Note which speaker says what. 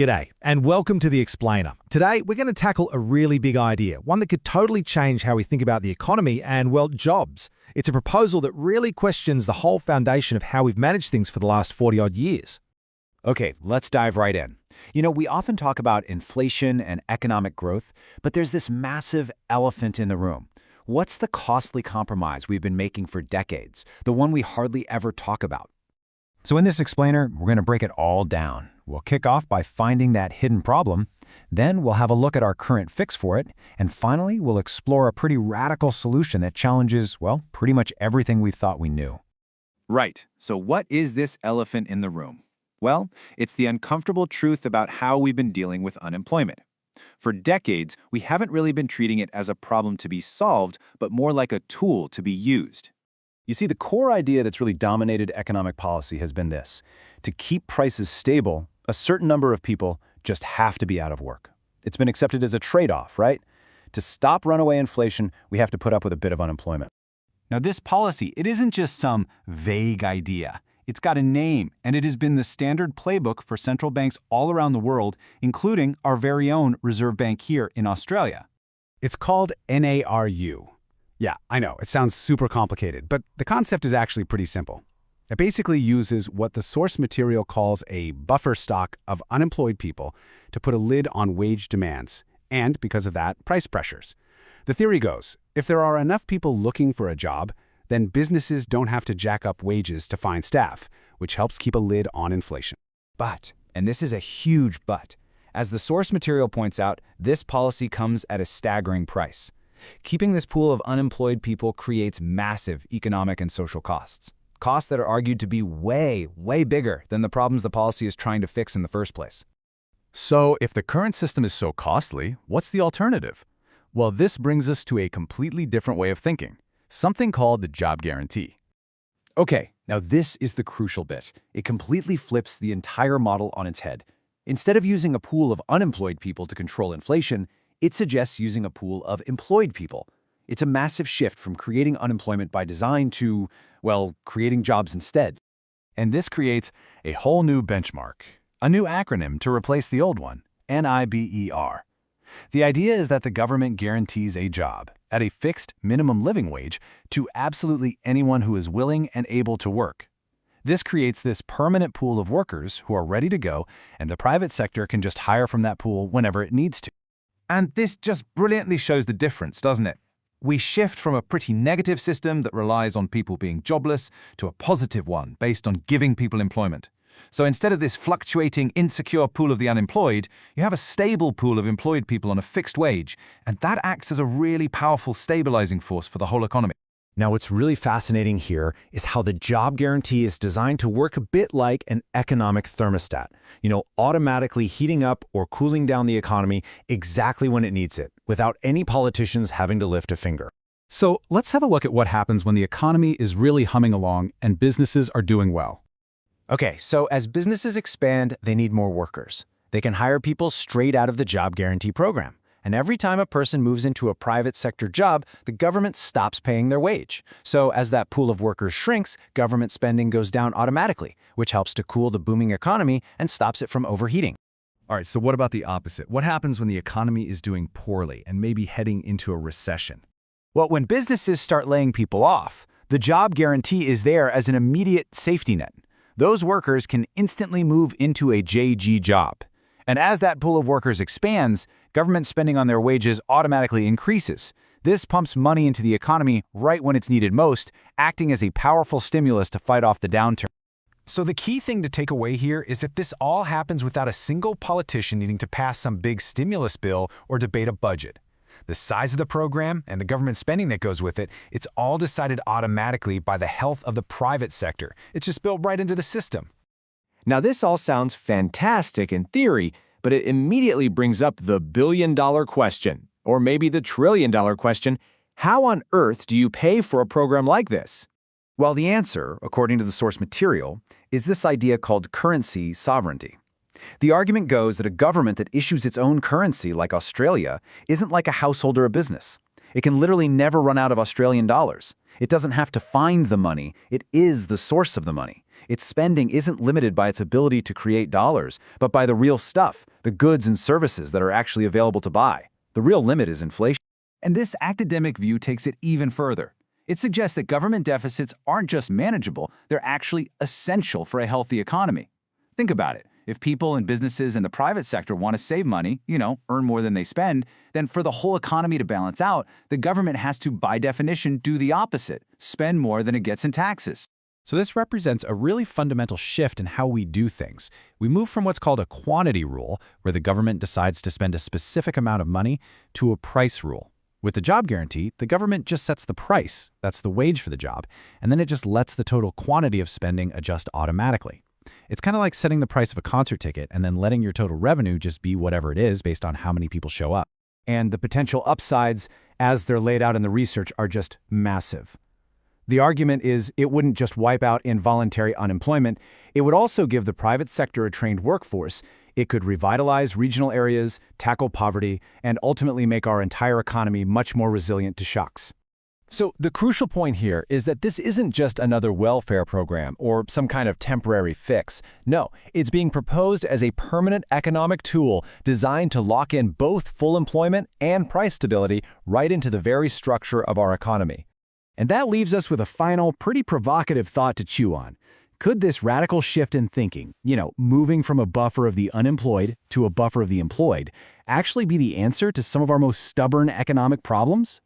Speaker 1: G'day, and welcome to The Explainer. Today, we're going to tackle a really big idea, one that could totally change how we think about the economy and, well, jobs. It's a proposal that really questions the whole foundation of how we've managed things for the last 40-odd years.
Speaker 2: Okay, let's dive right in. We often talk about inflation and economic growth, but there's this massive elephant in the room. What's the costly compromise we've been making for decades, the one we hardly ever talk about? So in this explainer, we're going to break it all down. We'll kick off by finding that hidden problem, then we'll have a look at our current fix for it, and finally, we'll explore a pretty radical solution that challenges, well, pretty much everything we thought we knew. Right, so what is this elephant in the room? Well, it's the uncomfortable truth about how we've been dealing with unemployment. For decades, we haven't really been treating it as a problem to be solved, but more like a tool to be used. You see, the core idea that's really dominated economic policy has been this. To keep prices stable, a certain number of people just have to be out of work. It's been accepted as a trade-off, right? To stop runaway inflation, we have to put up with a bit of unemployment. Now, this policy, it isn't just some vague idea. It's got a name, and it has been the standard playbook for central banks all around the world, including our very own Reserve Bank here in Australia.
Speaker 3: It's called NARU. Yeah, I know, it sounds super complicated, but the concept is actually pretty simple. It basically uses what the source material calls a buffer stock of unemployed people to put a lid on wage demands, and because of that, price pressures. The theory goes, if there are enough people looking for a job, then businesses don't have to jack up wages to find staff, which helps keep a lid on inflation.
Speaker 2: But, and this is a huge but, as the source material points out, this policy comes at a staggering price. Keeping this pool of unemployed people creates massive economic and social costs. Costs that are argued to be way, way bigger than the problems the policy is trying to fix in the first place.
Speaker 4: So, if the current system is so costly, what's the alternative? Well, this brings us to a completely different way of thinking, something called the job guarantee.
Speaker 2: Okay, now this is the crucial bit. It completely flips the entire model on its head. Instead of using a pool of unemployed people to control inflation, it suggests using a pool of employed people. It's a massive shift from creating unemployment by design to, well, creating jobs instead.
Speaker 4: And this creates a whole new benchmark, a new acronym to replace the old one, NIBER. The idea is that the government guarantees a job at a fixed minimum living wage to absolutely anyone who is willing and able to work. This creates this permanent pool of workers who are ready to go, and the private sector can just hire from that pool whenever it needs to. And this just brilliantly shows the difference, doesn't it? We shift from a pretty negative system that relies on people being jobless to a positive one based on giving people employment. So instead of this fluctuating, insecure pool of the unemployed, you have a stable pool of employed people on a fixed wage, and that acts as a really powerful stabilizing force for the whole economy.
Speaker 2: Now, what's really fascinating here is how the job guarantee is designed to work a bit like an economic thermostat, automatically heating up or cooling down the economy exactly when it needs it, without any politicians having to lift a finger.
Speaker 3: So let's have a look at what happens when the economy is really humming along and businesses are doing well.
Speaker 2: Okay, so as businesses expand, they need more workers. They can hire people straight out of the job guarantee program. And every time a person moves into a private sector job, the government stops paying their wage. So as that pool of workers shrinks, government spending goes down automatically, which helps to cool the booming economy and stops it from overheating.
Speaker 4: All right, so what about the opposite? What happens when the economy is doing poorly and maybe heading into a recession?
Speaker 2: Well, when businesses start laying people off, the job guarantee is there as an immediate safety net. Those workers can instantly move into a JG job. And as that pool of workers expands, government spending on their wages automatically increases. This pumps money into the economy right when it's needed most, acting as a powerful stimulus to fight off the downturn.
Speaker 1: So the key thing to take away here is that this all happens without a single politician needing to pass some big stimulus bill or debate a budget. The size of the program and the government spending that goes with it, it's all decided automatically by the health of the private sector. It's just built right into the system.
Speaker 2: Now, this all sounds fantastic in theory, but it immediately brings up the billion-dollar question, or maybe the trillion-dollar question: how on earth do you pay for a program like this? Well, the answer, according to the source material, is this idea called currency sovereignty. The argument goes that a government that issues its own currency, like Australia, isn't like a household or a business. It can literally never run out of Australian dollars. It doesn't have to find the money. It is the source of the money. Its spending isn't limited by its ability to create dollars, but by the real stuff, the goods and services that are actually available to buy. The real limit is inflation.
Speaker 4: And this academic view takes it even further. It suggests that government deficits aren't just manageable, they're actually essential for a healthy economy. Think about it. If people and businesses in the private sector want to save money, earn more than they spend, then for the whole economy to balance out, the government has to, by definition, do the opposite, spend more than it gets in taxes.
Speaker 3: So this represents a really fundamental shift in how we do things. We move from what's called a quantity rule, where the government decides to spend a specific amount of money, to a price rule. With the job guarantee, the government just sets the price, that's the wage for the job, and then it just lets the total quantity of spending adjust automatically. It's kind of like setting the price of a concert ticket and then letting your total revenue just be whatever it is based on how many people show up.
Speaker 1: And the potential upsides, as they're laid out in the research, are just massive. The argument is it wouldn't just wipe out involuntary unemployment, it would also give the private sector a trained workforce. It could revitalize regional areas, tackle poverty, and ultimately make our entire economy much more resilient to shocks.
Speaker 5: So the crucial point here is that this isn't just another welfare program or some kind of temporary fix. No, it's being proposed as a permanent economic tool designed to lock in both full employment and price stability right into the very structure of our economy.
Speaker 1: And that leaves us with a final, pretty provocative thought to chew on. Could this radical shift in thinking, moving from a buffer of the unemployed to a buffer of the employed, actually be the answer to some of our most stubborn economic problems?